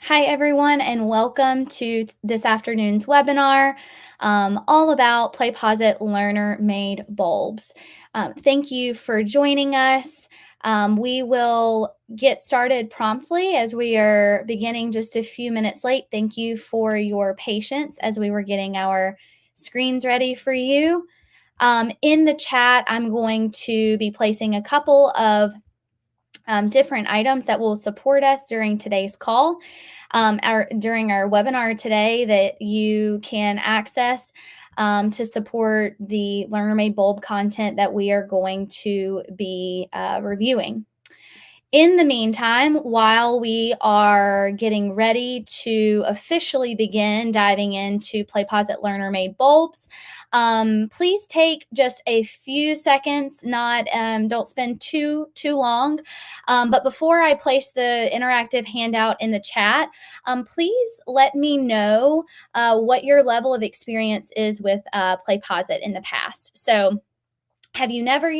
Hi, everyone, and welcome to this afternoon's webinar all about PlayPosit learner-made bulbs. Thank you for joining us. We will get started promptly as we are beginning just a few minutes late. Thank you for your patience as we were getting our screens ready for you. In the chat, I'm going to be placing a couple of different items that will support us during today's call, during our webinar today that you can access to support the Learner Made Bulb content that we are going to be reviewing. In the meantime, while we are getting ready to officially begin diving into PlayPosit Learner Made Bulbs, please take just a few seconds, don't spend too long. But before I place the interactive handout in the chat, please let me know what your level of experience is with PlayPosit in the past. So have you never,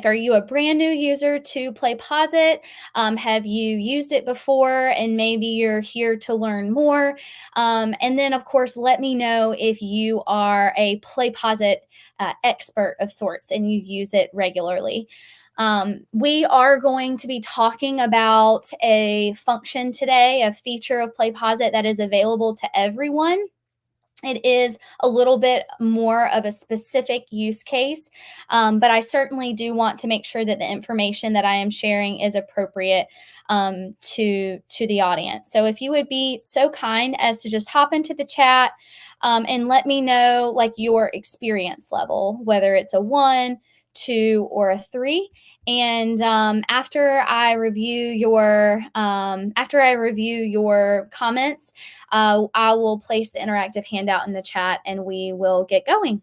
are you a brand new user to PlayPosit? Have you used it before and maybe you're here to learn more? And then, of course, let me know if you are a PlayPosit expert of sorts and you use it regularly. We are going to be talking about a function today, a feature of PlayPosit that is available to everyone. It is a little bit more of a specific use case, but I certainly do want to make sure that the information that I am sharing is appropriate to the audience. So if you would be so kind as to just hop into the chat and let me know your experience level, whether it's a 1, 2, or a 3. And after I review your comments, I will place the interactive handout in the chat and we will get going.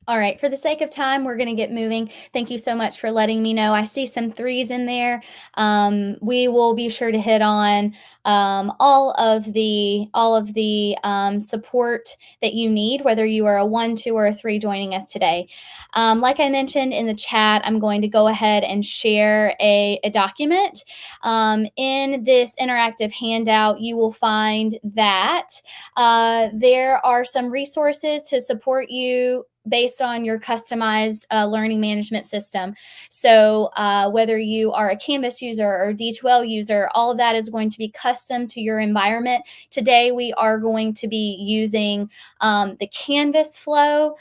All right, for the sake of time, we're going to get moving. Thank you so much for letting me know. I see some 3s in there. We will be sure to hit on all of the support that you need, whether you are a 1, 2, or a 3 joining us today. Like I mentioned in the chat, I'm going to go ahead and share a document. In this interactive handout, you will find that there are some resources to support you based on your customized learning management system. So whether you are a Canvas user or D2L user, all of that is going to be custom to your environment. Today, we are going to be using the Canvas flow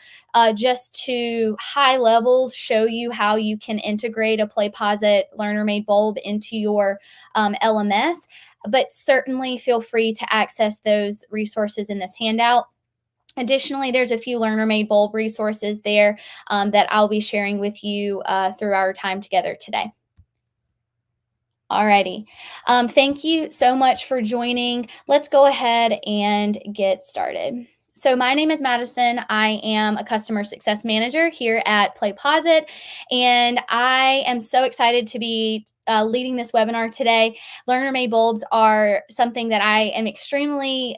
just to high level show you how you can integrate a PlayPosit Learner Made Bulb into your LMS. But certainly feel free to access those resources in this handout. Additionally, there's a few Learner Made Bulb resources there that I'll be sharing with you through our time together today. Alrighty. Thank you so much for joining. Let's go ahead and get started. So my name is Madison. I am a customer success manager here at PlayPosit, and I am so excited to be leading this webinar today. Learner Made Bulbs are something that I am extremely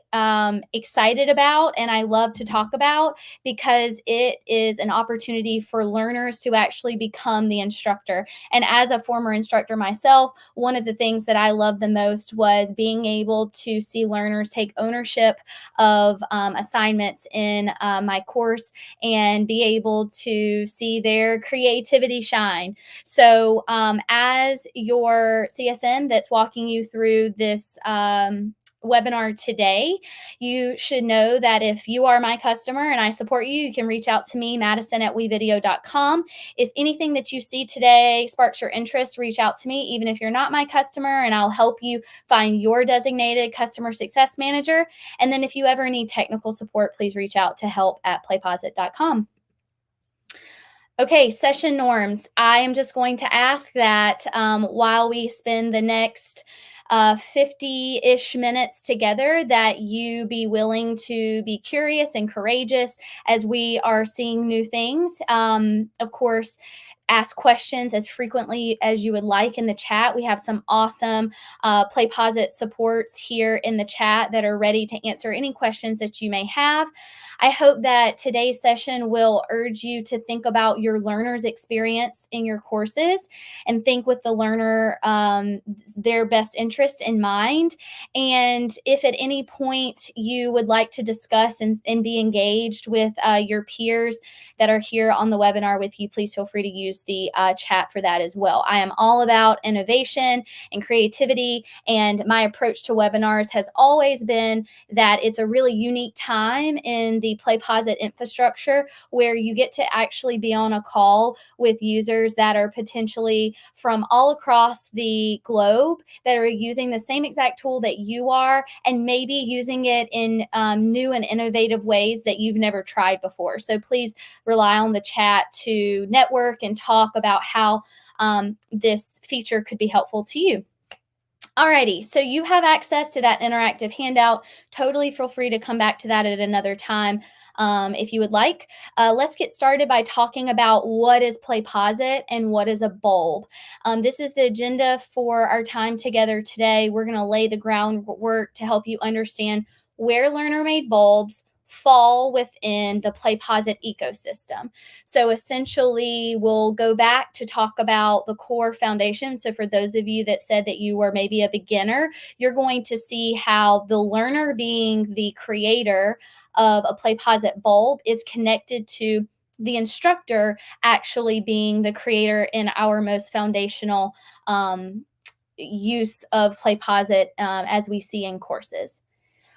excited about and I love to talk about because it is an opportunity for learners to actually become the instructor. And as a former instructor myself, one of the things that I loved the most was being able to see learners take ownership of assignments in my course and be able to see their creativity shine. So as your CSM that's walking you through this webinar today, you should know that if you are my customer and I support you, you can reach out to me, madison@wevideo.com. If anything that you see today sparks your interest, reach out to me, even if you're not my customer, and I'll help you find your designated customer success manager. And then if you ever need technical support, please reach out to help@playposit.com. Okay, session norms. I am just going to ask that while we spend the next 50-ish minutes together, that you be willing to be curious and courageous as we are seeing new things. Of course, ask questions as frequently as you would like in the chat. We have some awesome PlayPosit supports here in the chat that are ready to answer any questions that you may have. I hope that today's session will urge you to think about your learner's experience in your courses and think with the learner, their best interest in mind. And if at any point you would like to discuss and be engaged with your peers that are here on the webinar with you, please feel free to use the chat for that as well. I am all about innovation and creativity, and my approach to webinars has always been that it's a really unique time in the PlayPosit infrastructure where you get to actually be on a call with users that are potentially from all across the globe that are using the same exact tool that you are, and maybe using it in new and innovative ways that you've never tried before. So please rely on the chat to network and talk about how this feature could be helpful to you. Alrighty, so you have access to that interactive handout. Totally feel free to come back to that at another time if you would like. Let's get started by talking about what is PlayPosit and what is a bulb. This is the agenda for our time together today. We're going to lay the groundwork to help you understand where learner-made bulbs fall within the PlayPosit ecosystem. So essentially, we'll go back to talk about the core foundation. So for those of you that said that you were maybe a beginner, you're going to see how the learner being the creator of a PlayPosit bulb is connected to the instructor actually being the creator in our most foundational use of PlayPosit as we see in courses.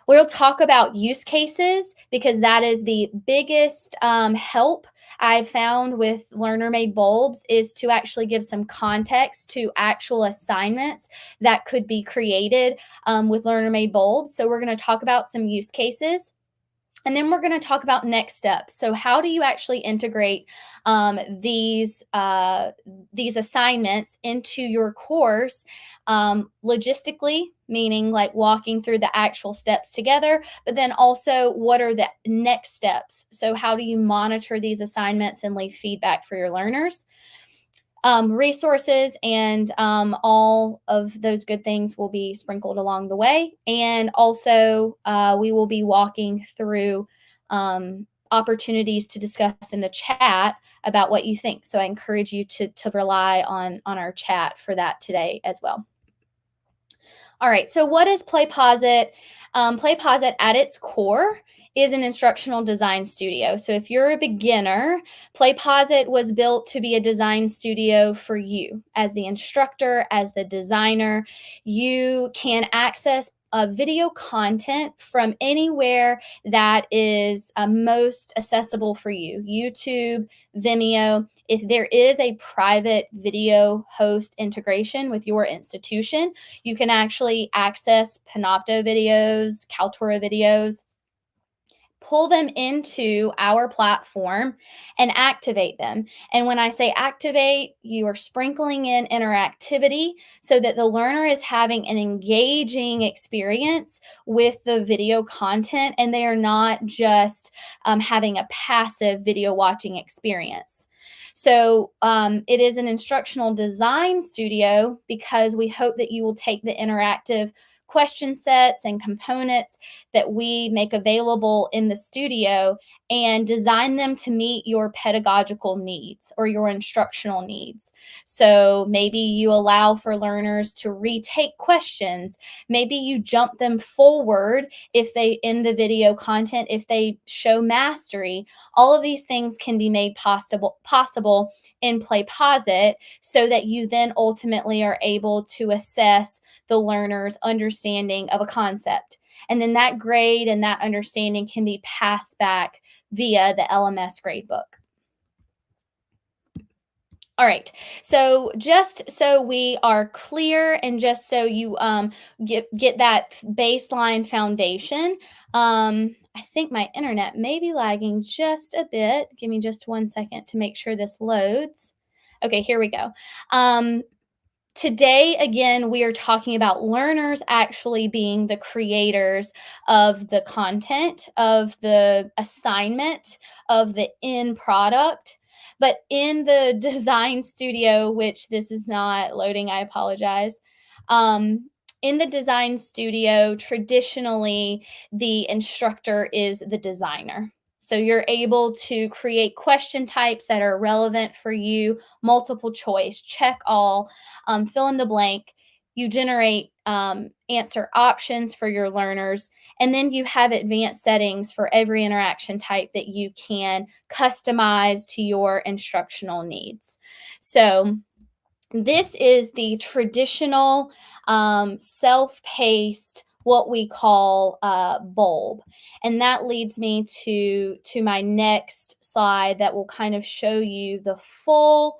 We'll talk about use cases because that is the biggest help I've found with learner-made bulbs, is to actually give some context to actual assignments that could be created with learner-made bulbs. So we're going to talk about some use cases. And then we're going to talk about next steps. So how do you actually integrate these assignments into your course logistically, meaning like walking through the actual steps together, but then also what are the next steps? So how do you monitor these assignments and leave feedback for your learners? Resources and all of those good things will be sprinkled along the way. And also, we will be walking through opportunities to discuss in the chat about what you think. So I encourage you to rely on our chat for that today as well. All right, so what is PlayPosit? PlayPosit at its core is an instructional design studio. So if you're a beginner, PlayPosit was built to be a design studio for you as the instructor, as the designer. You can access video content from anywhere that is most accessible for you. YouTube, Vimeo. If there is a private video host integration with your institution, you can actually access Panopto videos, Kaltura videos, pull them into our platform and activate them. And when I say activate, you are sprinkling in interactivity so that the learner is having an engaging experience with the video content, and they are not just having a passive video watching experience. So it is an instructional design studio because we hope that you will take the interactive question sets and components that we make available in the studio and design them to meet your pedagogical needs or your instructional needs. So maybe you allow for learners to retake questions. Maybe you jump them forward if they, in the video content, if they show mastery. All of these things can be made possible in PlayPosit so that you then ultimately are able to assess the learner's understanding of a concept. And then that grade and that understanding can be passed back via the LMS gradebook. All right, so just so we are clear and just so you get that baseline foundation, I think my internet may be lagging just a bit. Give me just 1 second to make sure this loads. Okay, here we go. Today, again, we are talking about learners actually being the creators of the content, of the assignment, of the end product. But in the design studio, which this is not loading, I apologize. In the design studio, traditionally, the instructor is the designer. So you're able to create question types that are relevant for you, multiple choice, check all, fill in the blank. You generate answer options for your learners, and then you have advanced settings for every interaction type that you can customize to your instructional needs. So, this is the traditional self-paced, what we call bulb, and that leads me to my next slide that will kind of show you the full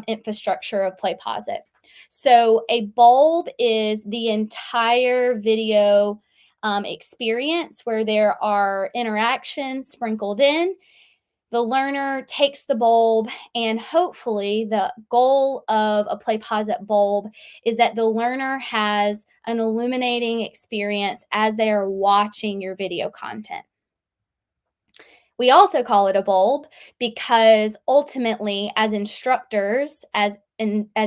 infrastructure of PlayPosit. So a bulb is the entire video experience where there are interactions sprinkled in. The learner takes the bulb, and hopefully, the goal of a PlayPosit bulb is that the learner has an illuminating experience as they are watching your video content. We also call it a bulb because ultimately, as instructors, as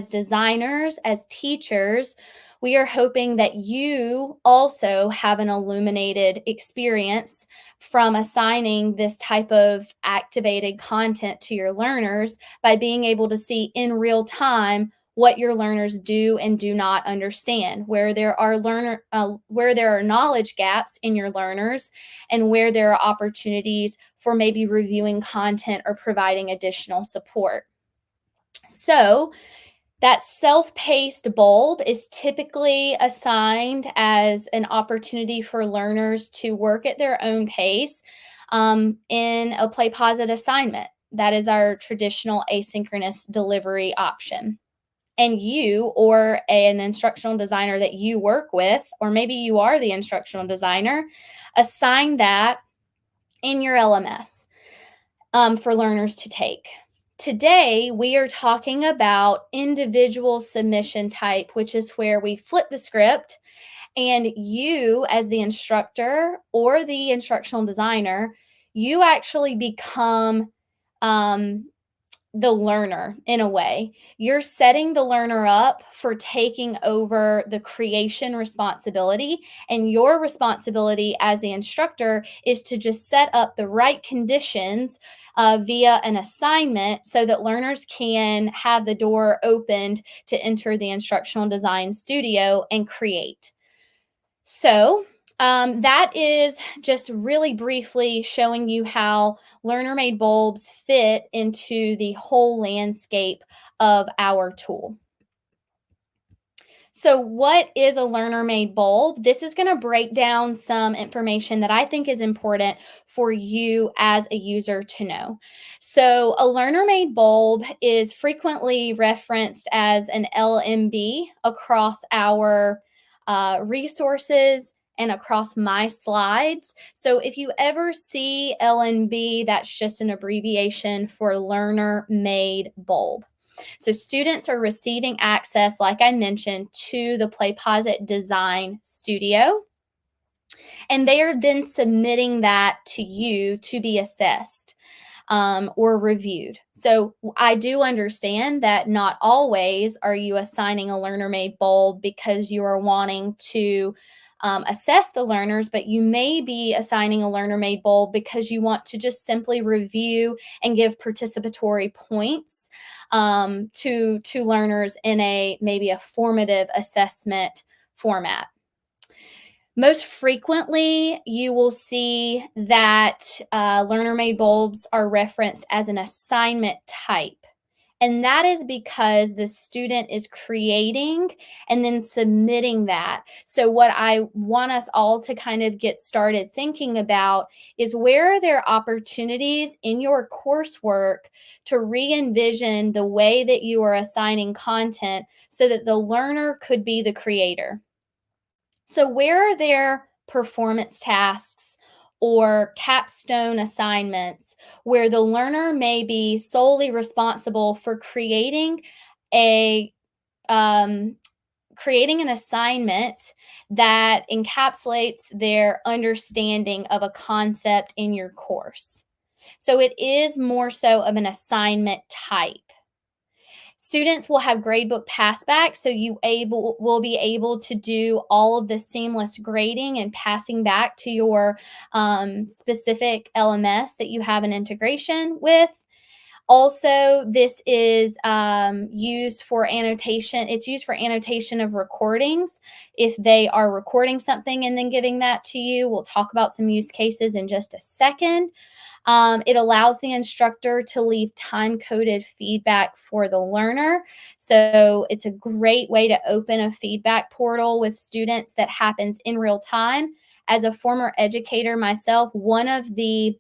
designers, as teachers, we are hoping that you also have an illuminated experience from assigning this type of activated content to your learners by being able to see in real time what your learners do and do not understand, where there are knowledge gaps in your learners, and where there are opportunities for maybe reviewing content or providing additional support. So, that self-paced bulb is typically assigned as an opportunity for learners to work at their own pace in a PlayPosit assignment. That is our traditional asynchronous delivery option. And you or an instructional designer that you work with, or maybe you are the instructional designer, assign that in your LMS for learners to take. Today, we are talking about individual submission type, which is where we flip the script and you, as the instructor or the instructional designer, you actually become the learner in a way. You're setting the learner up for taking over the creation responsibility, and your responsibility as the instructor is to just set up the right conditions via an assignment so that learners can have the door opened to enter the instructional design studio and create. So, that is just really briefly showing you how learner made bulbs fit into the whole landscape of our tool. So, what is a learner made bulb? This is going to break down some information that I think is important for you as a user to know. So, a learner made bulb is frequently referenced as an LMB across our resources and across my slides. So, if you ever see LNB, that's just an abbreviation for learner made bulb. So students are receiving access, like I mentioned, to the PlayPosit Design Studio, and they are then submitting that to you to be assessed or reviewed. So I do understand that not always are you assigning a learner-made bulb because you are wanting to assess the learners, but you may be assigning a learner-made bulb because you want to just simply review and give participatory points to learners in maybe a formative assessment format. Most frequently, you will see that learner-made bulbs are referenced as an assignment type. And that is because the student is creating and then submitting that. So, what I want us all to kind of get started thinking about is where are there opportunities in your coursework to re envision the way that you are assigning content so that the learner could be the creator. So, where are there performance tasks or capstone assignments where the learner may be solely responsible for creating a creating an assignment that encapsulates their understanding of a concept in your course. So it is more so of an assignment type. Students will have gradebook passback, so will be able to do all of the seamless grading and passing back to your specific LMS that you have an integration with. Also, this is used for annotation. It's used for annotation of recordings. If they are recording something and then giving that to you, we'll talk about some use cases in just a second. It allows the instructor to leave time-coded feedback for the learner. So it's a great way to open a feedback portal with students that happens in real time. As a former educator myself, one of the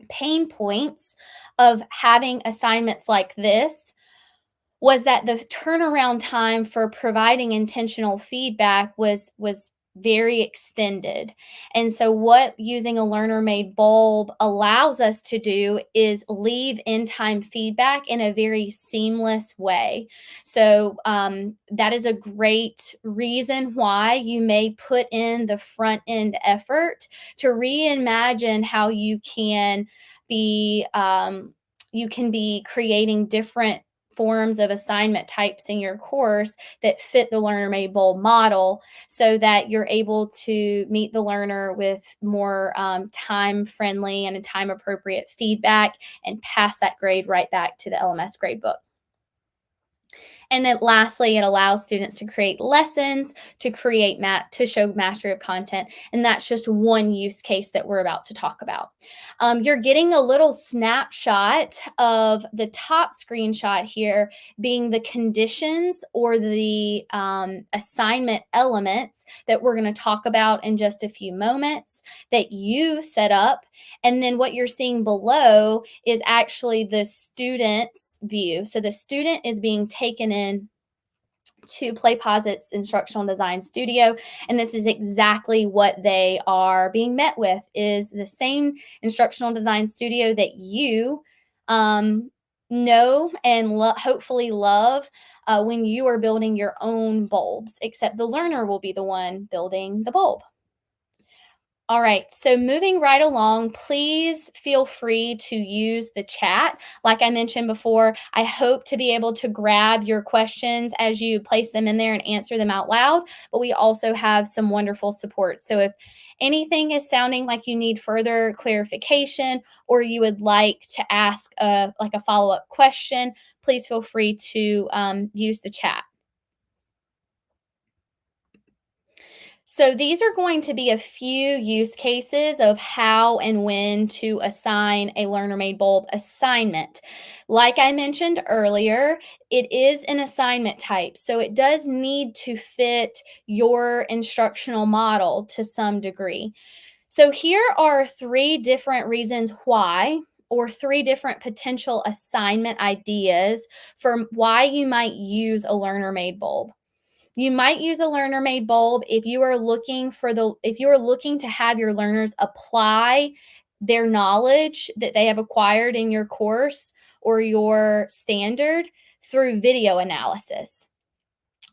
pain points of having assignments like this was that the turnaround time for providing intentional feedback was very extended. And so what using a learner made bulb allows us to do is leave in time feedback in a very seamless way. So that is a great reason why you may put in the front end effort to reimagine how you can be creating different forms of assignment types in your course that fit the learner made bold model, so that you're able to meet the learner with more time friendly and time appropriate feedback and pass that grade right back to the LMS gradebook. And then lastly, it allows students to create lessons, to show mastery of content. And that's just one use case that we're about to talk about. You're getting a little snapshot of the top screenshot here being the conditions or the assignment elements that we're going to talk about in just a few moments that you set up. And then what you're seeing below is actually the student's view. So the student is being taken in to PlayPosit's instructional design studio, and this is exactly what they are being met with, is the same instructional design studio that you know and hopefully love when you are building your own bulbs, except the learner will be the one building the bulb. All right, so moving right along, please feel free to use the chat. Like I mentioned before, I hope to be able to grab your questions as you place them in there and answer them out loud, but we also have some wonderful support. So if anything is sounding like you need further clarification or you would like to ask a follow-up question, please feel free to use the chat. So these are going to be a few use cases of how and when to assign a learner-made bulb assignment. Like I mentioned earlier, it is an assignment type, so it does need to fit your instructional model to some degree. So here are 3 different reasons why, or 3 different potential assignment ideas for why you might use a learner-made bulb. You might use a learner made bulb if you are looking to have your learners apply their knowledge that they have acquired in your course or your standard through video analysis.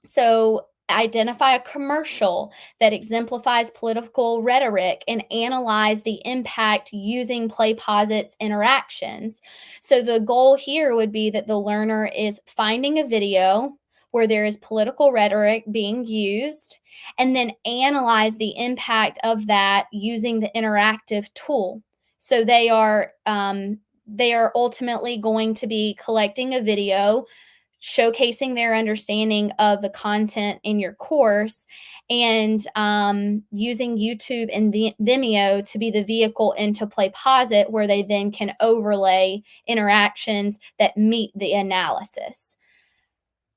So identify a commercial that exemplifies political rhetoric and analyze the impact using PlayPosit's interactions. So the goal here would be that the learner is finding a video where there is political rhetoric being used, and then analyze the impact of that using the interactive tool. So they are ultimately going to be collecting a video showcasing their understanding of the content in your course, and using YouTube and Vimeo to be the vehicle into PlayPosit, where they then can overlay interactions that meet the analysis.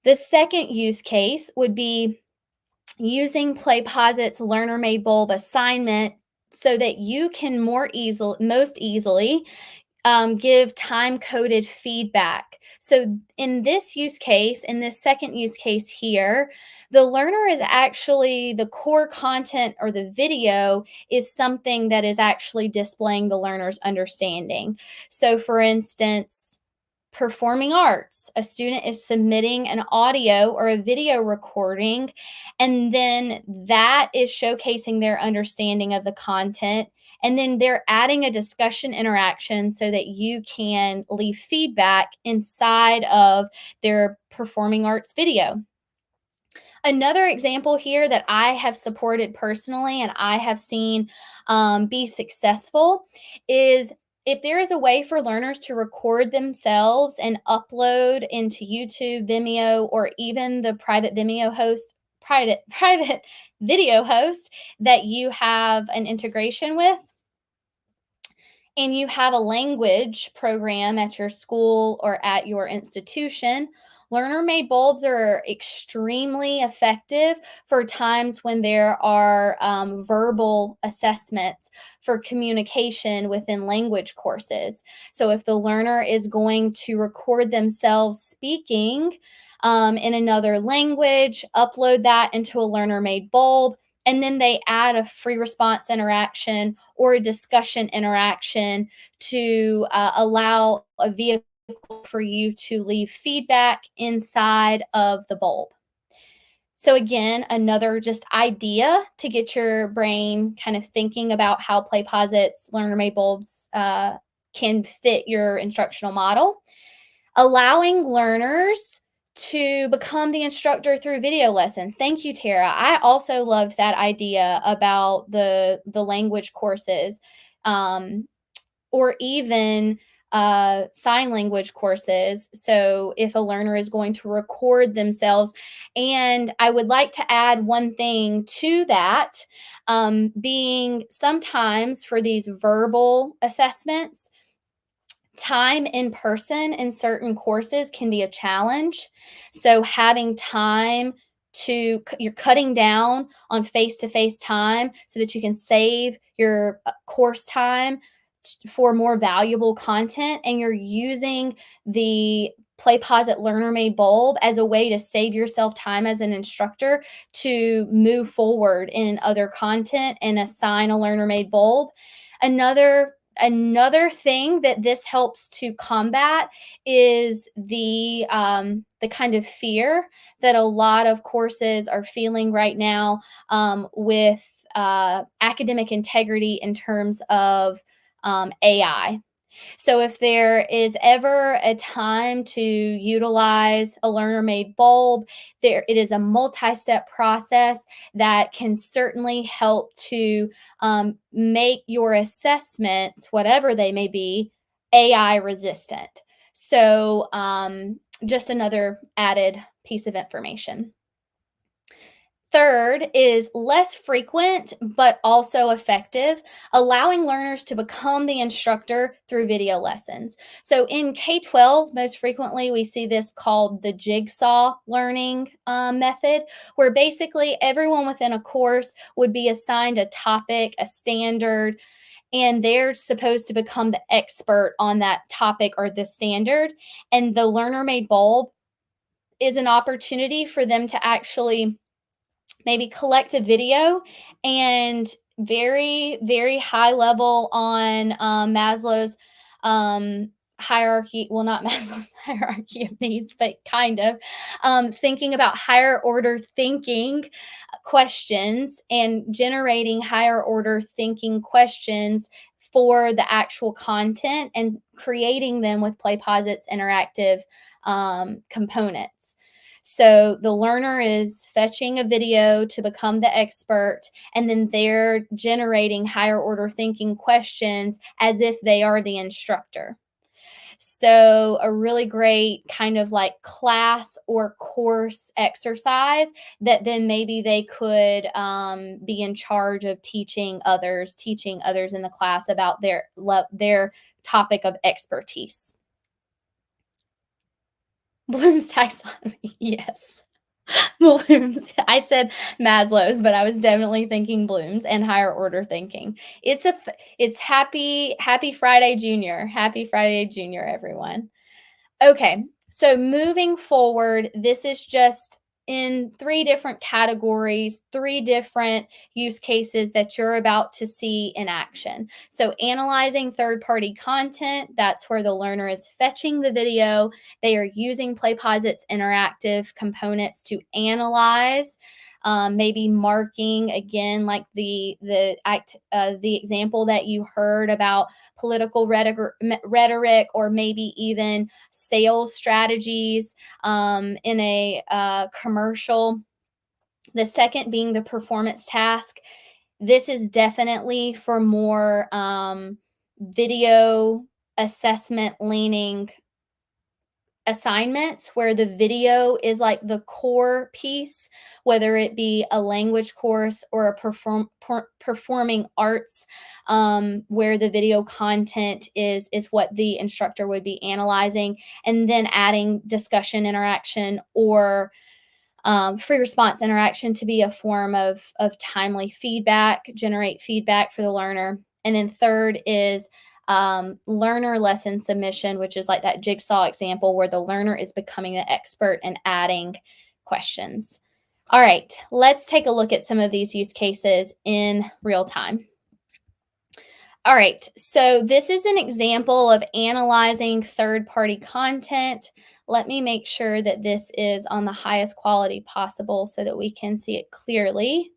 The second use case would be using PlayPosit's Learner Made Bulb assignment so that you can most easily give time-coded feedback. So in this second use case here, the learner is actually, the core content or the video is something that is actually displaying the learner's understanding. So for instance, performing arts. A student is submitting an audio or a video recording, and then that is showcasing their understanding of the content. And then they're adding a discussion interaction so that you can leave feedback inside of their performing arts video. Another example here that I have supported personally and I have seen be successful is if there is a way for learners to record themselves and upload into YouTube, Vimeo, or even the private video host that you have an integration with, and you have a language program at your school or at your institution, learner made bulbs are extremely effective for times when there are verbal assessments for communication within language courses. So, if the learner is going to record themselves speaking in another language, upload that into a learner made bulb, and then they add a free response interaction or a discussion interaction to allow a vehicle for you to leave feedback inside of the bulb. So again, another just idea to get your brain kind of thinking about how PlayPosit's learner-made bulbs can fit your instructional model. Allowing learners to become the instructor through video lessons. Thank you, Tara. I also loved that idea about the language courses, or even sign language courses. So if a learner is going to record themselves, and I would like to add one thing to that, being sometimes for these verbal assessments, time in person in certain courses can be a challenge. So having time you're cutting down on face-to-face time so that you can save your course time for more valuable content, and you're using the PlayPosit Learner Made Bulb as a way to save yourself time as an instructor to move forward in other content and assign a Learner Made Bulb. Another thing that this helps to combat is the kind of fear that a lot of courses are feeling right now with academic integrity in terms of AI. So if there is ever a time to utilize a learner made bulb, it is a multi-step process that can certainly help to make your assessments, whatever they may be, AI resistant. So just another added piece of information. Third is less frequent, but also effective, allowing learners to become the instructor through video lessons. So in K-12, most frequently we see this called the jigsaw learning method, where basically everyone within a course would be assigned a topic, a standard, and they're supposed to become the expert on that topic or the standard. And the learner made bulb is an opportunity for them to actually maybe collect a video and very, very high level on Maslow's hierarchy. Well, not Maslow's hierarchy of needs, but kind of thinking about higher order thinking questions and generating higher order thinking questions for the actual content and creating them with PlayPosit's interactive components. So the learner is fetching a video to become the expert, and then they're generating higher order thinking questions as if they are the instructor. So a really great kind of like class or course exercise that then maybe they could be in charge of teaching others in the class about their topic of expertise. Bloom's taxonomy, yes. Bloom's. I said Maslow's, but I was definitely thinking Bloom's and higher order thinking. It's happy Friday Junior. Happy Friday Junior, everyone. Okay, so moving forward, this is just in three different categories, three different use cases that you're about to see in action. So, analyzing third party content, that's where the learner is fetching the video. They are using PlayPosit's interactive components to analyze. Maybe marking again, like the example that you heard about political rhetoric, or maybe even sales strategies in a commercial. The second being the performance task. This is definitely for more video assessment leaning assignments where the video is like the core piece, whether it be a language course or a performing arts, where the video content is what the instructor would be analyzing, and then adding discussion interaction or free response interaction to be a form of timely feedback, generate feedback for the learner. And then third is learner lesson submission, which is like that jigsaw example where the learner is becoming an expert and adding questions. All right, let's take a look at some of these use cases in real time. All right, so this is an example of analyzing third-party content. Let me make sure that this is on the highest quality possible so that we can see it clearly.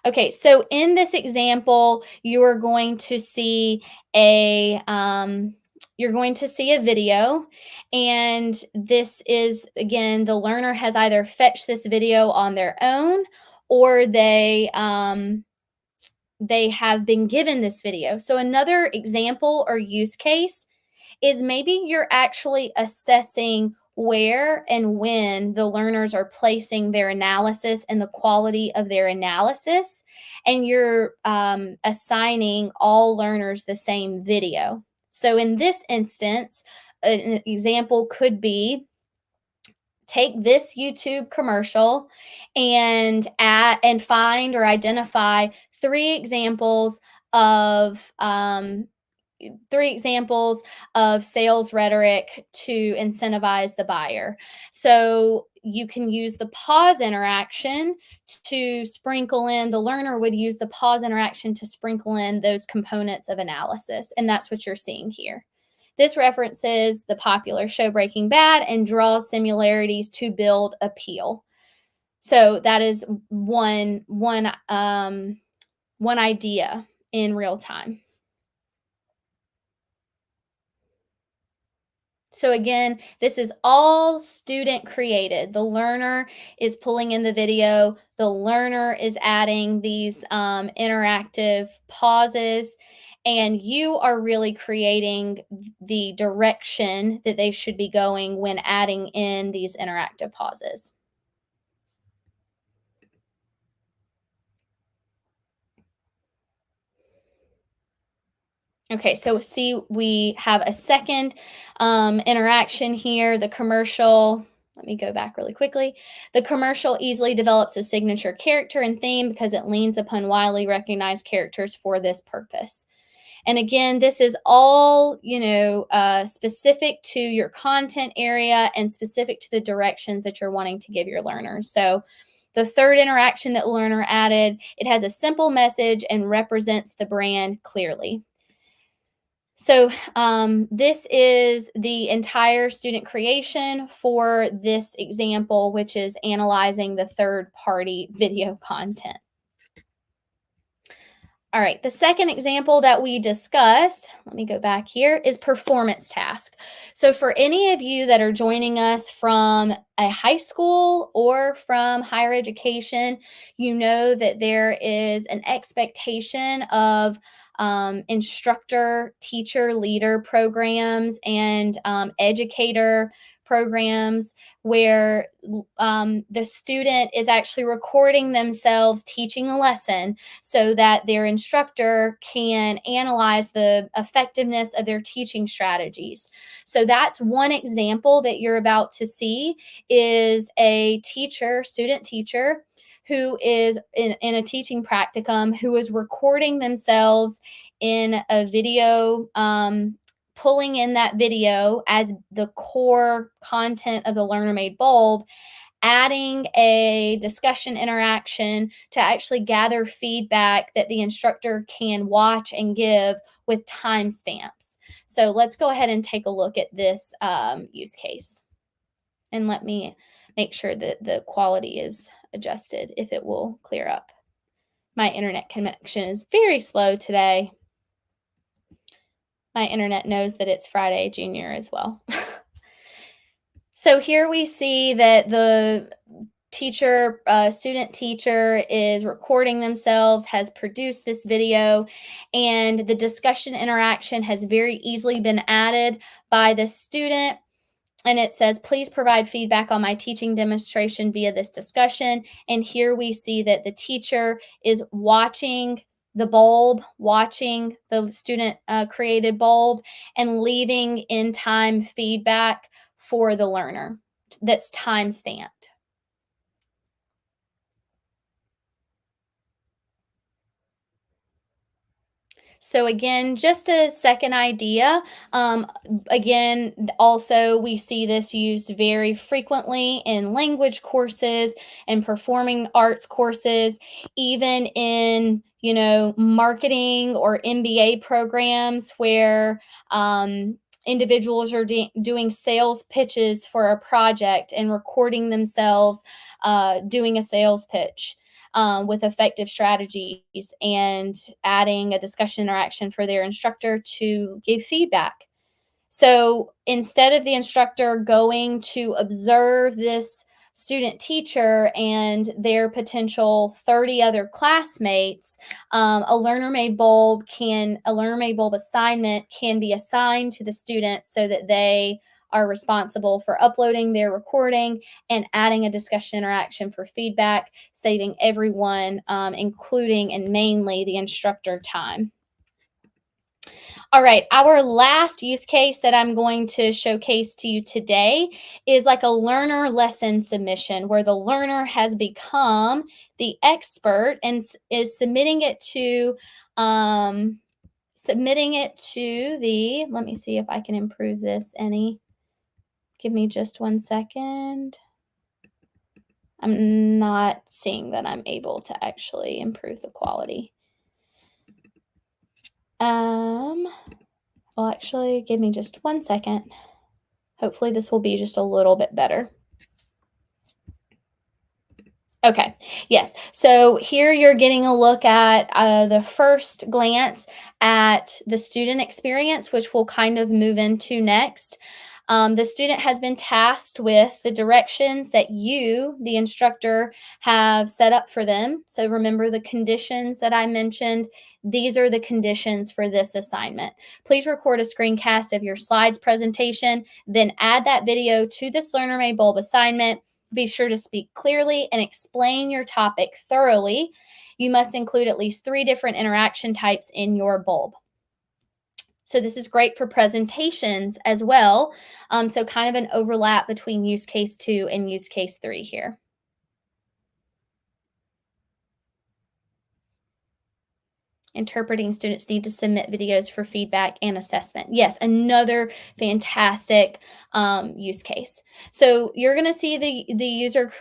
Okay, so in this example, you are going to see a video, and this is, again, the learner has either fetched this video on their own, or they have been given this video. So another example or use case is maybe you're actually assessing where and when the learners are placing their analysis and the quality of their analysis, and you're assigning all learners the same video. So in this instance, an example could be, take this YouTube commercial and find or identify three examples of sales rhetoric to incentivize the buyer. So you can use the pause interaction to sprinkle in, the learner would use the pause interaction to sprinkle in those components of analysis. And that's what you're seeing here. This references the popular show Breaking Bad and draws similarities to build appeal. So that is one idea in real time. So again, this is all student created. The learner is pulling in the video. The learner is adding these interactive pauses, and you are really creating the direction that they should be going when adding in these interactive pauses. Okay, so see, we have a second interaction here. The commercial, let me go back really quickly. The commercial easily develops a signature character and theme because it leans upon widely recognized characters for this purpose. And again, this is all, specific to your content area and specific to the directions that you're wanting to give your learners. So the third interaction that learner added, it has a simple message and represents the brand clearly. So this is the entire student creation for this example, which is analyzing the third-party video content. All right, the second example that we discussed, let me go back here, is performance task. So for any of you that are joining us from a high school or from higher education, you know that there is an expectation of instructor, teacher, leader programs and educator programs where the student is actually recording themselves teaching a lesson so that their instructor can analyze the effectiveness of their teaching strategies. So that's one example that you're about to see, is a student teacher who is in a teaching practicum, who is recording themselves in a video pulling in that video as the core content of the learner made bulb, adding a discussion interaction to actually gather feedback that the instructor can watch and give with timestamps. So let's go ahead and take a look at this use case. And let me make sure that the quality is adjusted if it will clear up. My internet connection is very slow today. My internet knows that it's Friday Junior as well. So here we see that the student teacher is recording themselves, has produced this video, and the discussion interaction has very easily been added by the student. And it says, please provide feedback on my teaching demonstration via this discussion. And here we see that the teacher is watching the bulb, watching the student created bulb, and leaving in time feedback for the learner that's time stamped. So again, just a second idea. Again, also we see this used very frequently in language courses and performing arts courses, even in marketing or MBA programs where individuals are doing sales pitches for a project and recording themselves doing a sales pitch. With effective strategies and adding a discussion interaction for their instructor to give feedback. So instead of the instructor going to observe this student teacher and their potential 30 other classmates, a learner made bulb assignment can be assigned to the student so that they are responsible for uploading their recording and adding a discussion interaction for feedback, saving everyone, including and mainly the instructor, time. All right, our last use case that I'm going to showcase to you today is like a learner lesson submission where the learner has become the expert and is submitting it to the, let me see if I can improve this any. Give me just 1 second. I'm not seeing that I'm able to actually improve the quality. Well, actually, give me just 1 second. Hopefully this will be just a little bit better. Okay, yes. So here you're getting a look at the first glance at the student experience, which we'll kind of move into next. The student has been tasked with the directions that you, the instructor, have set up for them. So remember the conditions that I mentioned. These are the conditions for this assignment. Please record a screencast of your slides presentation, then add that video to this Learner Made Bulb assignment. Be sure to speak clearly and explain your topic thoroughly. You must include at least 3 different interaction types in your bulb. So this is great for presentations as well. So kind of an overlap between use case 2 and use case 3 here. Interpreting students need to submit videos for feedback and assessment. Yes, another fantastic use case. So you're going to see the user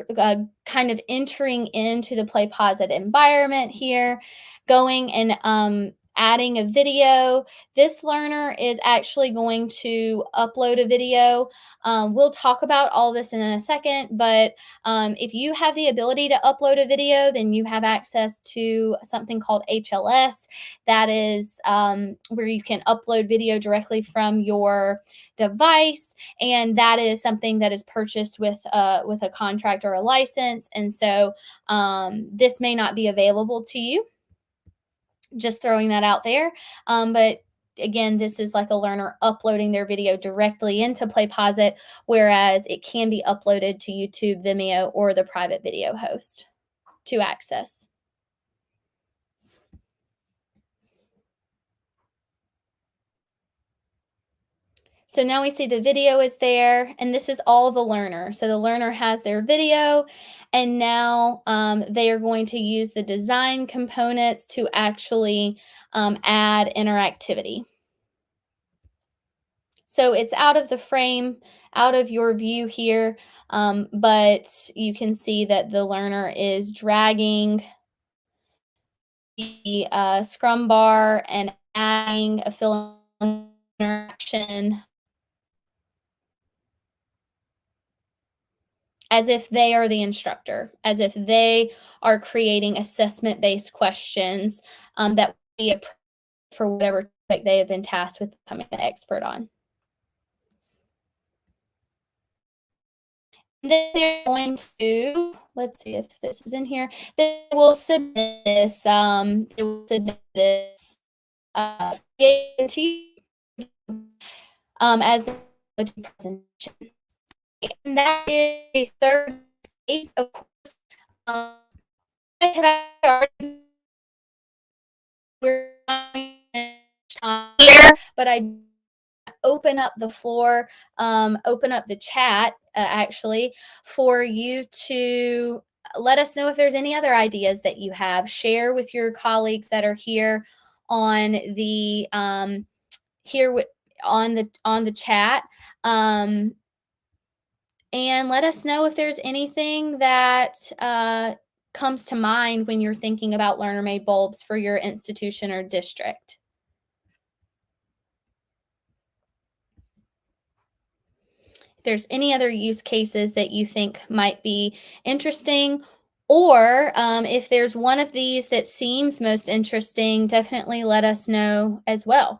kind of entering into the PlayPosit environment here, going and adding a video. This learner is actually going to upload a video. We'll talk about all this in a second, but if you have the ability to upload a video, then you have access to something called HLS. That is where you can upload video directly from your device, and that is something that is purchased with a contract or a license. And so this may not be available to you. Just throwing that out there. But again, this is like a learner uploading their video directly into PlayPosit, whereas it can be uploaded to YouTube, Vimeo, or the private video host to access. So now we see the video is there, and this is all the learner. So the learner has their video, and now they are going to use the design components to actually add interactivity. So it's out of the frame, out of your view here, but you can see that the learner is dragging the scrum bar and adding a fill interaction as if they are the instructor, as if they are creating assessment-based questions that would be for whatever topic they have been tasked with becoming an expert on. Then they're going to, let's see if this is in here. They will submit this. They will submit this to you as the presentation. And that is a third phase. Of course, I have already we're here, but I open up the floor, open up the chat actually for you to let us know if there's any other ideas that you have. Share with your colleagues that are here on the here with on the chat. And let us know if there's anything that comes to mind when you're thinking about learner-made bulbs for your institution or district. If there's any other use cases that you think might be interesting, or if there's one of these that seems most interesting, definitely let us know as well.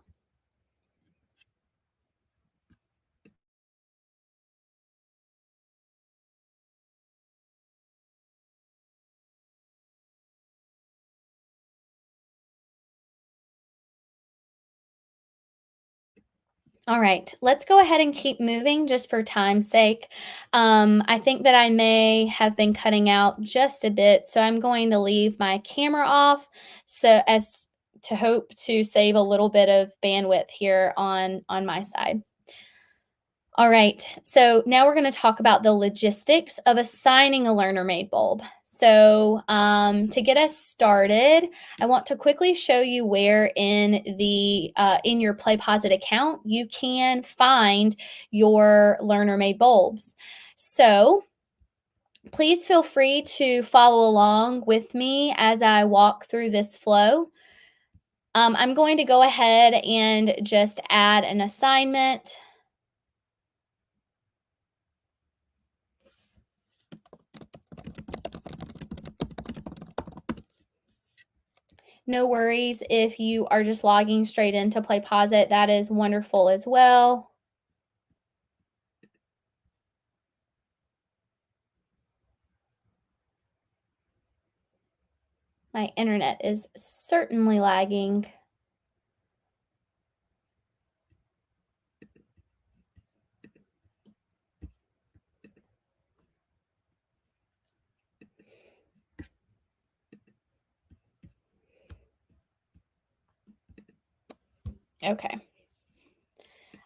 All right, let's go ahead and keep moving just for time's sake. I think that I may have been cutting out just a bit, so I'm going to leave my camera off so as to hope to save a little bit of bandwidth here on my side. All right, so now we're going to talk about the logistics of assigning a learner-made bulb. So to get us started, I want to quickly show you where in your PlayPosit account you can find your learner-made bulbs. So please feel free to follow along with me as I walk through this flow. I'm going to go ahead and just add an assignment. No worries if you are just logging straight into PlayPosit. That is wonderful as well. My internet is certainly lagging. Okay.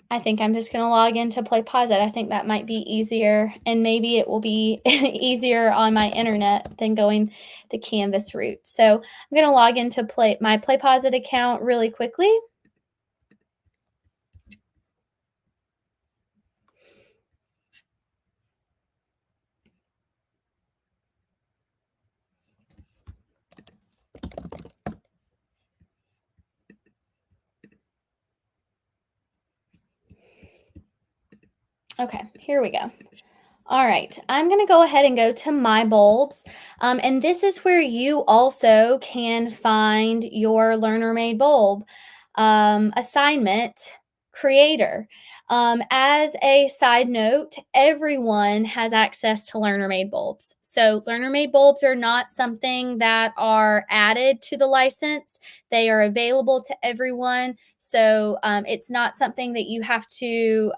I think I'm just going to log into PlayPosit. I think that might be easier, and maybe it will be easier on my internet than going the Canvas route. So I'm going to log into my PlayPosit account really quickly. Okay, here we go. All right, I'm going to go ahead and go to My Bulbs, and this is where you also can find your learner-made bulb assignment creator. As a side note, everyone has access to learner-made bulbs. So learner-made bulbs are not something that are added to the license. They are available to everyone. So it's not something that you have to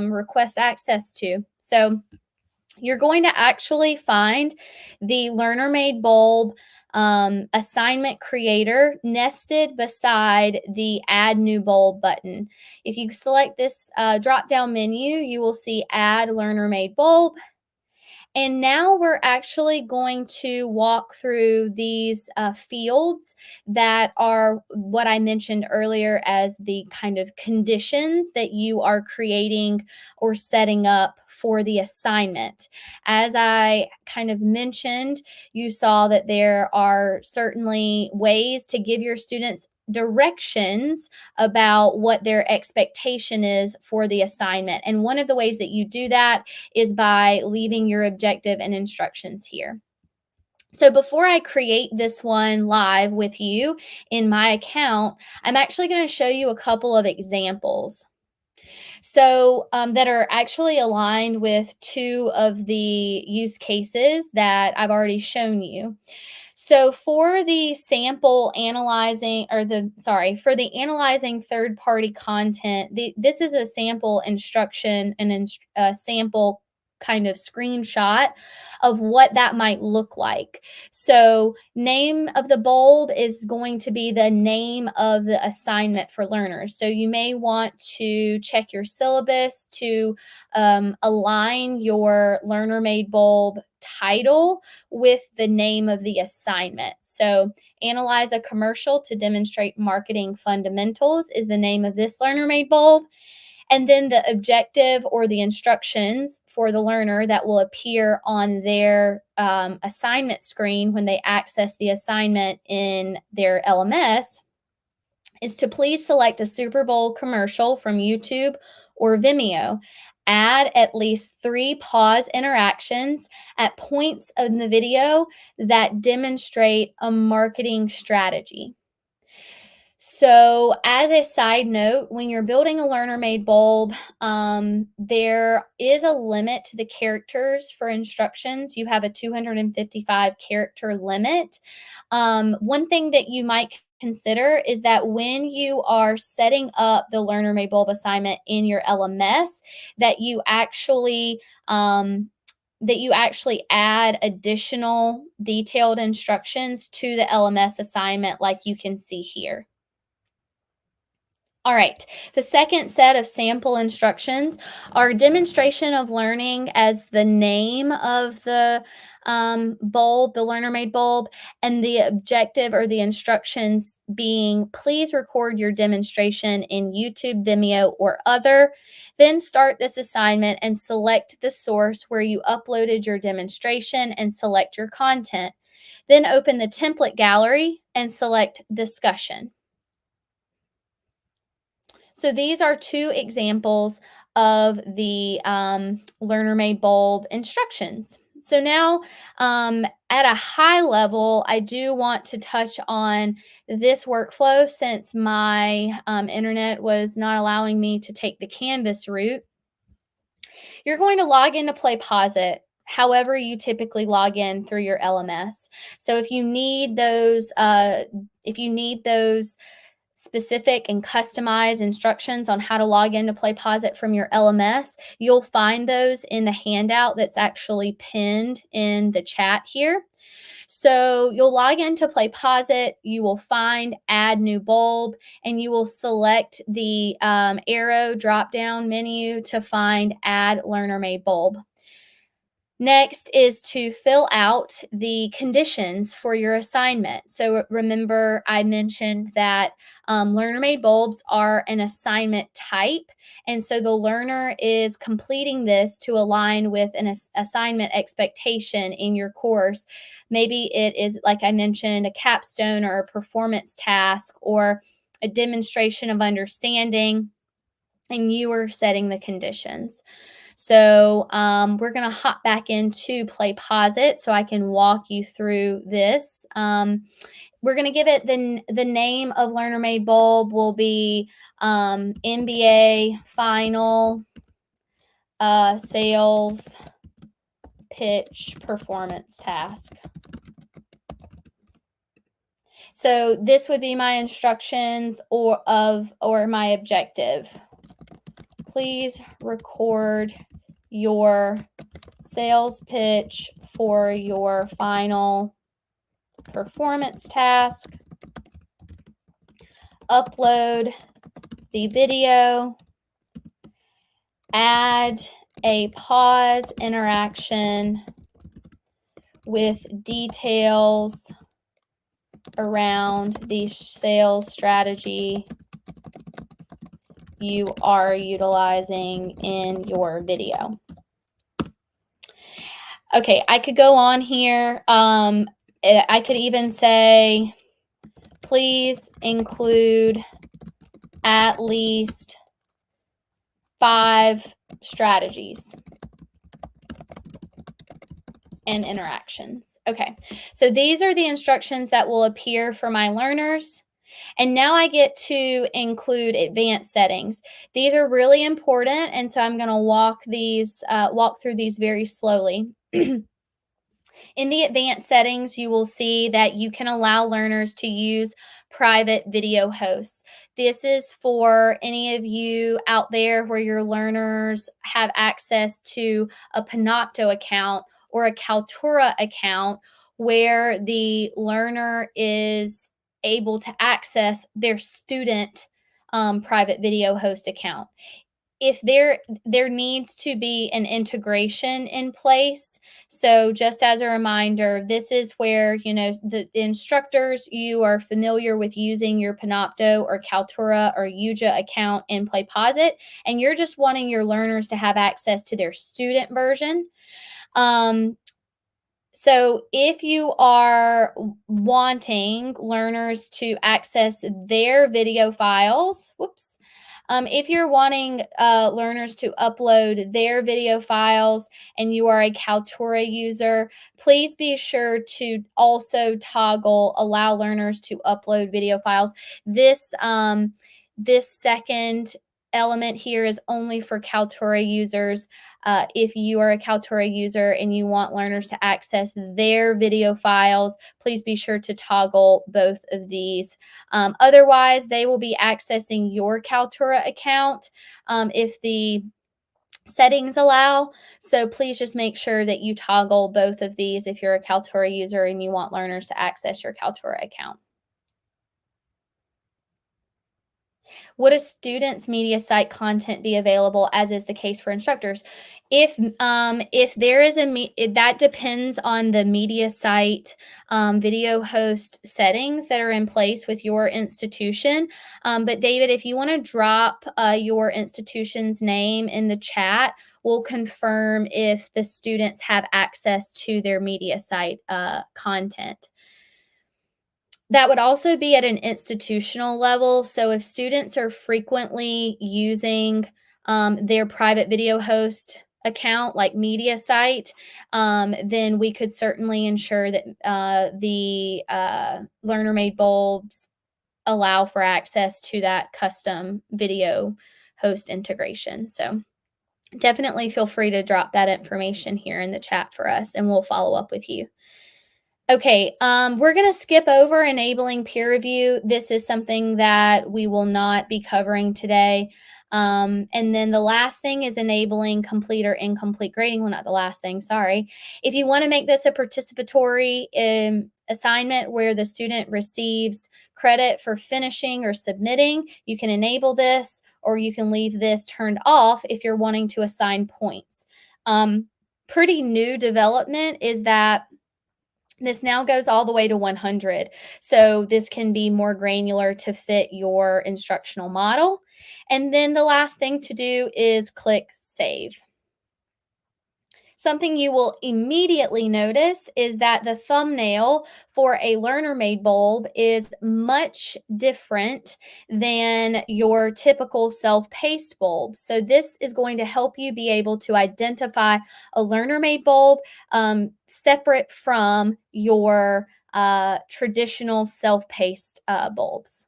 request access to. So you're going to actually find the learner made bulb assignment creator nested beside the add new bulb button. If you select this drop down menu, you will see add learner made bulb. And now we're actually going to walk through these fields that are what I mentioned earlier as the kind of conditions that you are creating or setting up for the assignment. As I kind of mentioned, you saw that there are certainly ways to give your students directions about what their expectation is for the assignment. And one of the ways that you do that is by leaving your objective and instructions here. So before I create this one live with you in my account, I'm actually going to show you a couple of examples. So that are actually aligned with two of the use cases that I've already shown you. So for the sample analyzing, or for the analyzing third-party content, this is a sample instruction and a sample kind of screenshot of what that might look like. So name of the bulb is going to be the name of the assignment for learners. So you may want to check your syllabus to align your learner made bulb title with the name of the assignment. So analyze a commercial to demonstrate marketing fundamentals is the name of this learner made bulb. And then the objective or the instructions for the learner that will appear on their assignment screen when they access the assignment in their LMS is to please select a Super Bowl commercial from YouTube or Vimeo. Add at least 3 pause interactions at points in the video that demonstrate a marketing strategy. So, as a side note, when you're building a learner made bulb, there is a limit to the characters for instructions. You have a 255 character limit. One thing that you might consider is that when you are setting up the learner made bulb assignment in your LMS, that you actually add additional detailed instructions to the LMS assignment, like you can see here. All right, the second set of sample instructions are demonstration of learning as the name of the bulb, the learner made bulb, and the objective or the instructions being please record your demonstration in YouTube, Vimeo, or other. Then start this assignment and select the source where you uploaded your demonstration and select your content. Then open the template gallery and select discussion. So these are two examples of the learner made bulb instructions. So now at a high level, I do want to touch on this workflow since my internet was not allowing me to take the Canvas route. You're going to log into PlayPosit however you typically log in through your LMS. So if you need those specific and customized instructions on how to log into PlayPosit from your LMS, you'll find those in the handout that's actually pinned in the chat here. So you'll log into PlayPosit, you will find Add New Bulb, and you will select the arrow drop-down menu to find Add Learner Made Bulb. Next is to fill out the conditions for your assignment. So remember, I mentioned that learner-made bulbs are an assignment type, and so the learner is completing this to align with an assignment expectation in your course. Maybe it is, like I mentioned, a capstone or a performance task or a demonstration of understanding, and you are setting the conditions. So we're going to hop back into PlayPosit so I can walk you through this. We're going to give it the name of learner made bulb will be MBA final sales pitch performance task. So this would be my instructions or my objective. Please record your sales pitch for your final performance task. Upload the video. Add a pause interaction with details around the sales strategy you are utilizing in your video. Okay, I could go on here. I could even say, please include at least 5 strategies and interactions. Okay, so these are the instructions that will appear for my learners. And now I get to include advanced settings. These are really important, and so I'm going to walk through these very slowly. In the advanced settings, you will see that you can allow learners to use private video hosts. This is for any of you out there where your learners have access to a Panopto account or a Kaltura account where the learner is able to access their student private video host account. If there needs to be an integration in place. So just as a reminder, this is where, the instructors, you are familiar with using your Panopto or Kaltura or Yuja account in PlayPosit, and you're just wanting your learners to have access to their student version. So if you are wanting learners to access their video files, if you're wanting learners to upload their video files and you are a Kaltura user, please be sure to also toggle allow learners to upload video files. This second element here is only for Kaltura users. If you are a Kaltura user and you want learners to access their video files, please be sure to toggle both of these. Otherwise, they will be accessing your Kaltura account if the settings allow. So please just make sure that you toggle both of these if you're a Kaltura user and you want learners to access your Kaltura account. Would a student's media site content be available, as is the case for instructors? If there is that depends on the media site video host settings that are in place with your institution. But David, if you want to drop your institution's name in the chat, we'll confirm if the students have access to their media site content. That would also be at an institutional level. So if students are frequently using their private video host account, like media site, then we could certainly ensure that the learner made bulbs allow for access to that custom video host integration. So definitely feel free to drop that information here in the chat for us, and we'll follow up with you. Okay, we're going to skip over enabling peer review. This is something that we will not be covering today. And then the last thing is enabling complete or incomplete grading. Well, not the last thing, sorry. If you want to make this a participatory assignment where the student receives credit for finishing or submitting, you can enable this, or you can leave this turned off if you're wanting to assign points. Pretty new development is that this now goes all the way to 100. So this can be more granular to fit your instructional model. And then the last thing to do is click Save. Something you will immediately notice is that the thumbnail for a learner-made bulb is much different than your typical self-paced bulb. So this is going to help you be able to identify a learner-made bulb separate from your traditional self-paced bulbs.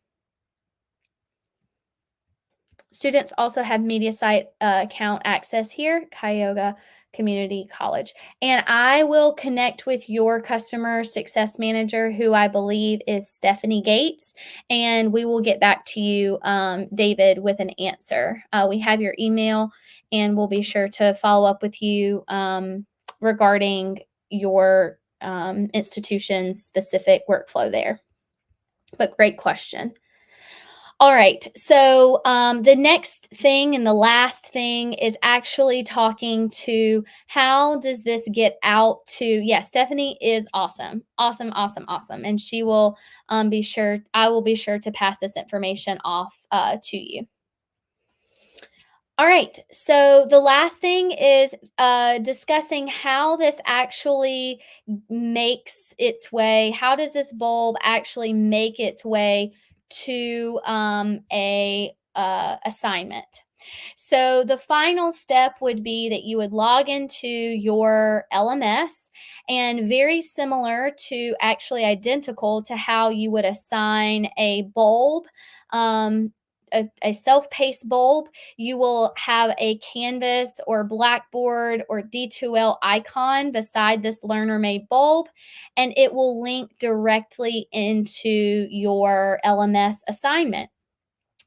Students also have media site account access here, Cuyahoga Community College. And I will connect with your customer success manager, who I believe is Stephanie Gates, and we will get back to you, David, with an answer. We have your email, and we'll be sure to follow up with you regarding your institution's specific workflow there. But great question. All right. So the next thing and the last thing is actually talking to how does this get out to, yeah, Stephanie is awesome. Awesome, awesome, awesome. And she will be sure, I will be sure to pass this information off to you. All right. So the last thing is discussing how this actually makes its way. How does this bulb actually make its way to a assignment? So the final step would be that you would log into your LMS, and very similar to, actually identical to how you would assign a bulb. A self-paced bulb, you will have a Canvas or Blackboard or D2L icon beside this learner made bulb, and it will link directly into your LMS assignment.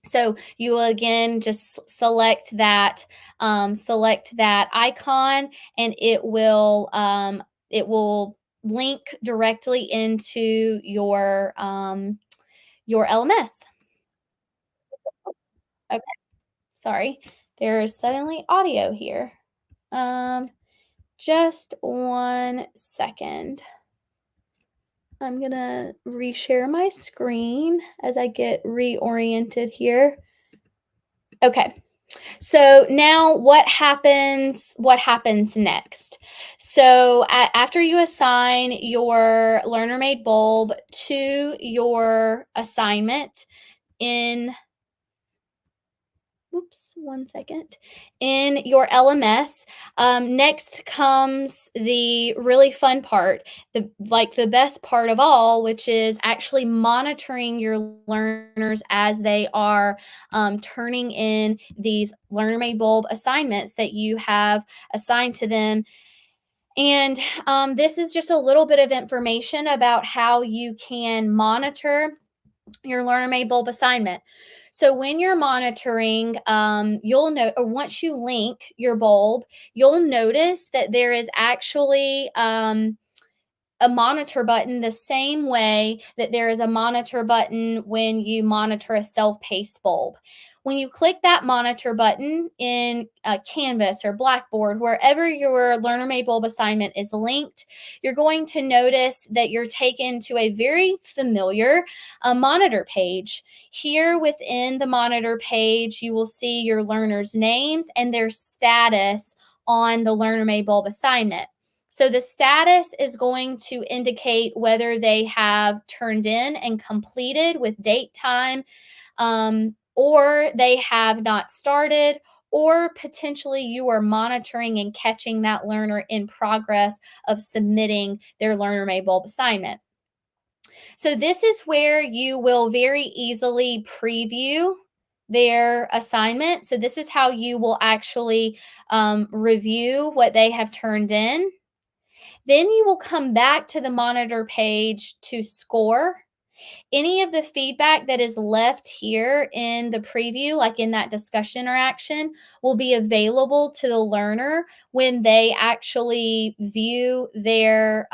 So you will again just select that icon, and it will link directly into your LMS. Okay, sorry, there's suddenly audio here. Um, just 1 second. I'm gonna reshare my screen as I get reoriented here. Okay. So now what happens next? So after you assign your learner made bulb to your assignment in, oops, 1 second, in your LMS. Next comes the really fun part, the best part of all, which is actually monitoring your learners as they are turning in these learner made bulb assignments that you have assigned to them. And this is just a little bit of information about how you can monitor your learner made bulb assignment. So when you're monitoring, you'll know, or once you link your bulb, you'll notice that there is actually a monitor button, the same way that there is a monitor button when you monitor a self-paced bulb. When you click that monitor button in Canvas or Blackboard, wherever your learner made bulb assignment is linked, you're going to notice that you're taken to a very familiar monitor page. Here within the monitor page, you will see your learners' names and their status on the learner made bulb assignment. So the status is going to indicate whether they have turned in and completed with date, time, or they have not started, or potentially you are monitoring and catching that learner in progress of submitting their learner made bulb assignment. So this is where you will very easily preview their assignment. So this is how you will actually review what they have turned in. Then you will come back to the monitor page to score. Any of the feedback that is left here in the preview, like in that discussion or action, will be available to the learner when they actually view their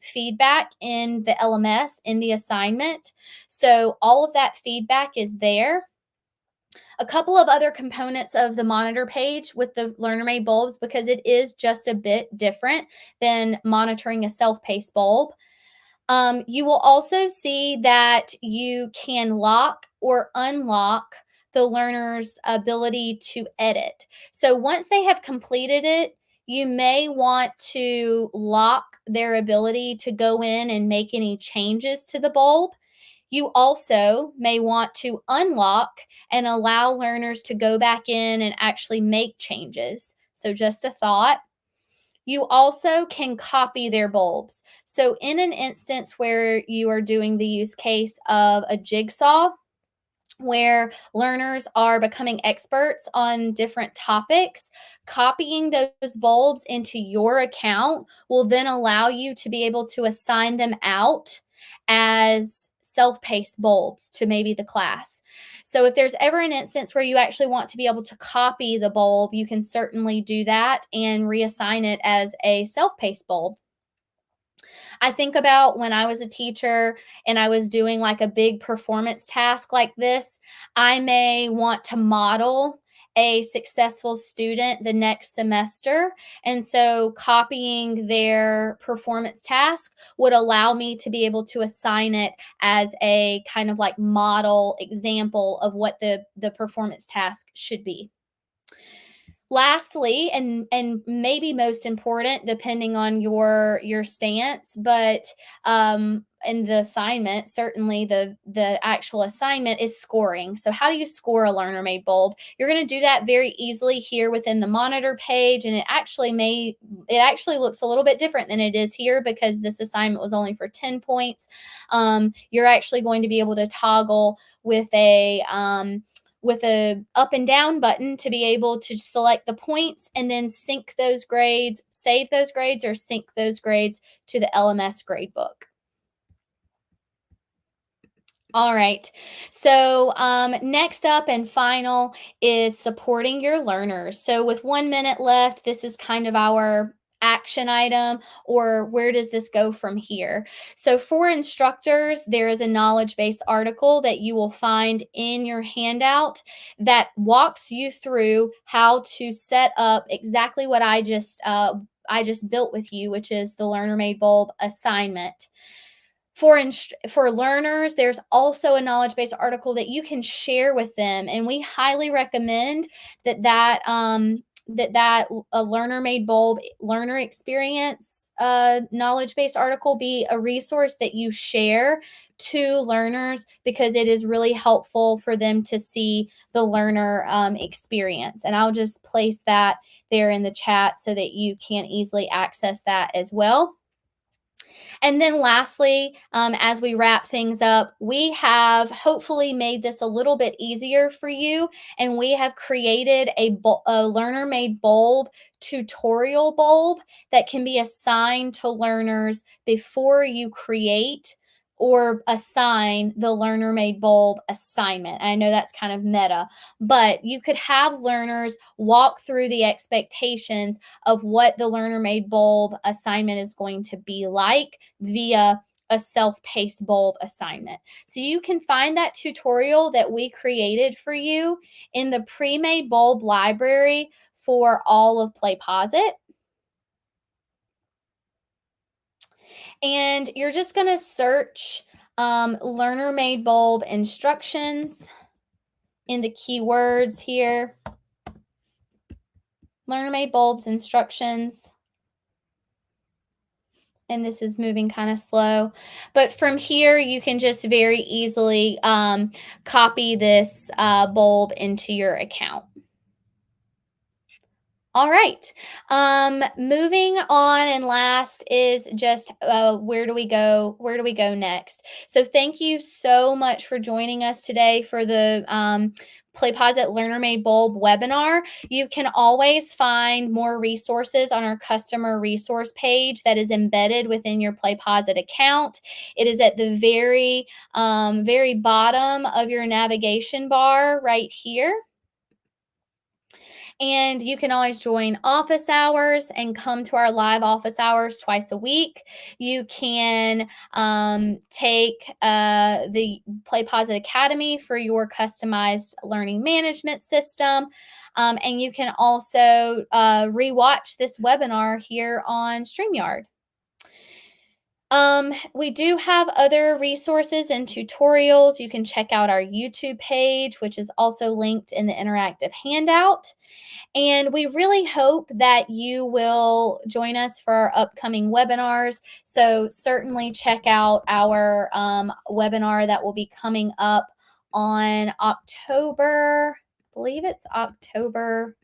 feedback in the LMS, in the assignment. So all of that feedback is there. A couple of other components of the monitor page with the learner made bulbs, because it is just a bit different than monitoring a self-paced bulb. You will also see that you can lock or unlock the learner's ability to edit. So once they have completed it, you may want to lock their ability to go in and make any changes to the bulb. You also may want to unlock and allow learners to go back in and actually make changes. So just a thought. You also can copy their bulbs. So in an instance where you are doing the use case of a jigsaw, where learners are becoming experts on different topics, copying those bulbs into your account will then allow you to be able to assign them out as self-paced bulbs to maybe the class. So if there's ever an instance where you actually want to be able to copy the bulb, you can certainly do that and reassign it as a self-paced bulb. I think about when I was a teacher and I was doing like a big performance task like this, I may want to model a successful student the next semester. And so copying their performance task would allow me to be able to assign it as a kind of like model example of what the performance task should be. Lastly, and maybe most important, depending on your stance, but in the assignment, certainly the actual assignment is scoring. So how do you score a learner made bulb? You're going to do that very easily here within the monitor page, and it actually looks a little bit different than it is here because this assignment was only for 10 points. You're actually going to be able to toggle with a up and down button to be able to select the points and then sync those grades, save those grades, or sync those grades to the LMS gradebook. All right. So, next up and final is supporting your learners. So, with 1 minute left, this is kind of our action item, or where does this go from here? So, for instructors, there is a knowledge base article that you will find in your handout that walks you through how to set up exactly what I just built with you, which is the Learner Made Bulb assignment. For learners, there's also a knowledge base article that you can share with them, and we highly recommend that a learner made bulb learner experience knowledge base article be a resource that you share to learners, because it is really helpful for them to see the learner experience. And I'll just place that there in the chat so that you can easily access that as well. And then lastly, as we wrap things up, we have hopefully made this a little bit easier for you, and we have created a learner made bulb tutorial bulb that can be assigned to learners before you create or assign the learner made bulb assignment. I know that's kind of meta, but you could have learners walk through the expectations of what the learner made bulb assignment is going to be like via a self-paced bulb assignment. So you can find that tutorial that we created for you in the pre-made bulb library for all of PlayPosit. And you're just going to search learner made bulb instructions in the keywords here. Learner made bulbs instructions. And this is moving kind of slow. But from here, you can just very easily copy this bulb into your account. All right. Moving on, and last is just where do we go? Where do we go next? So thank you so much for joining us today for the PlayPosit Learner Made Bulb webinar. You can always find more resources on our customer resource page that is embedded within your PlayPosit account. It is at the very bottom of your navigation bar right here. And you can always join office hours and come to our live office hours twice a week. You can take the PlayPosit Academy for your customized learning management system. And you can also rewatch this webinar here on StreamYard. We do have other resources and tutorials. You can check out our YouTube page, which is also linked in the interactive handout. And we really hope that you will join us for our upcoming webinars. So certainly check out our webinar that will be coming up on October, I believe it's October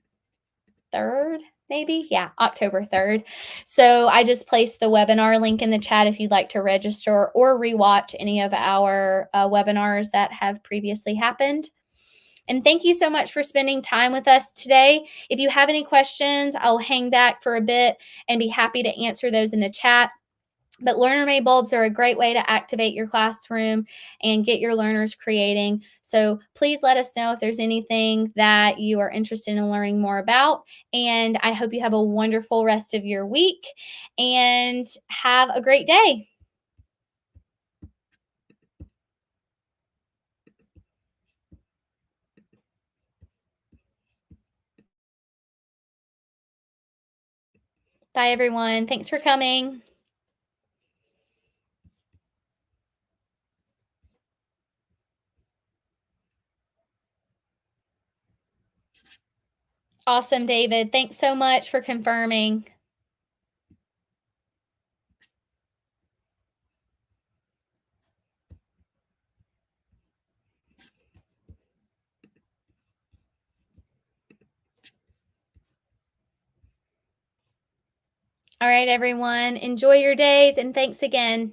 3rd. Maybe, yeah, October 3rd. So I just placed the webinar link in the chat if you'd like to register or rewatch any of our webinars that have previously happened. And thank you so much for spending time with us today. If you have any questions, I'll hang back for a bit and be happy to answer those in the chat. But learner made bulbs are a great way to activate your classroom and get your learners creating. So please let us know if there's anything that you are interested in learning more about. And I hope you have a wonderful rest of your week and have a great day. Bye, everyone. Thanks for coming. Awesome, David. Thanks so much for confirming. All right, everyone. Enjoy your days and thanks again.